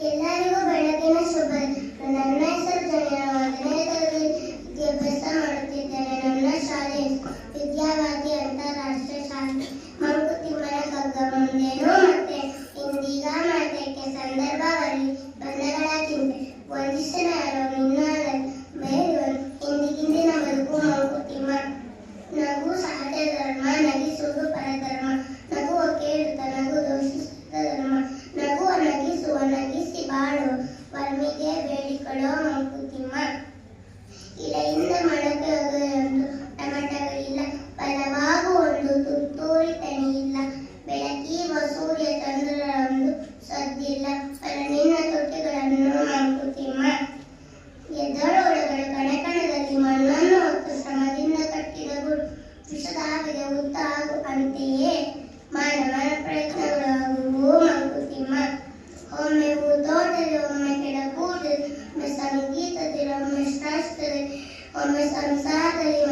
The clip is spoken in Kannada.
ಎಲ್ಲರಿಗೂ ಬೆಳಗಿನ ಶುಭ. ನನ್ನ ಹೆಸರು ಜನಿಯ, 5ನೇ ತರಗತಿ ವಿದ್ಯಾಭ್ಯಾಸ ಮಾಡುತ್ತಿದ್ದೇನೆ. ನನ್ನ ಶಾಲೆ ವಿದ್ಯಾವಾದಿ ಅಂತಾರಾಷ್ಟ್ರೀಯ ಶಾಲೆ ಮಂಕುತಿಮ್ಮನ ಕಗ್ಗ. ಮುಂದೇನು ಮತ್ತೆ ಇಂದೀಗ ಮಾತೇಕೆ ಸಂದರ್ಭವಲ್ಲಿ ಬಂಧಗಳ ಚಿಂತೆ ವಂದಿಸನ ಯಾರೋ ನಿನ್ನಾದ ಬೇರೆಯವರು ಇಂದಿಗಿಂದಿನ ಬದುಕು ಮಂಕುತಿಮ್ಮ. ನಗು ಸಹಜ ಧರ್ಮ, ನಗಿಸುವುದು ಪರಧರ್ಮ. ನಗುವ ಕೇಳುತ್ತ ನಗು ದೋಷಿಸುತ್ತ ಧರ್ಮ. ನಗುವ ನಗಿಸುವ ನಗಿಸಿ ಬಾಳು ವರ್ಮಿಗೆ ಬೇಡಿಕೊಳ್ಳೋ ಮಂಕುತಿಮ್ಮ. ಇಲೆಯಿಂದ ಮೊಳಕೆ ಒಗೆಯೊಂದು ಟಮಟಗಳಿಲ್ಲ, ಬಲವಾಗು ಒಂದು ತುತ್ತೂರಿ ತಣಿಯಿಲ್ಲ. ಬೆಳಕೀವ ಸೂರ್ಯ ಚಂದ್ರರೊಂದು ಸದ್ದಿಲ್ಲ, ಬಲ ನಿನ್ನ ತುಟಿಗಳನ್ನು ಮಂಕುತಿಮ್ಮ. ಎದ್ದಳೊಳಗಳು ಕಣಕಣದಲ್ಲಿ ಮಣ್ಣನ್ನು ಹೊತ್ತು ಶ್ರಮದಿಂದ ಕಟ್ಟಿದ ಗುರು ವಿಷದ ಹಾವಿಗೆ ಉತ್ತಾಗು. ಅಂತೆಯೇ ಮಾನವನ ಪ್ರಯತ್ನಗಳು ಆಗುವು ಮಂಕುತಿಮ್ಮ. ಒಮ್ಮೆ ಹೂತೋಟದಲ್ಲಿ, ಒಮ್ಮೆ ಕೆಳಗೂಟದಲ್ಲಿ, ಒಮ್ಮೆ ಸಂಗೀತದಲ್ಲಿ, ಒಮ್ಮೆ ಶಾಸ್ತ್ರದಲ್ಲಿ, ಒಮ್ಮೆ ಸಂಸಾರದಲ್ಲಿ,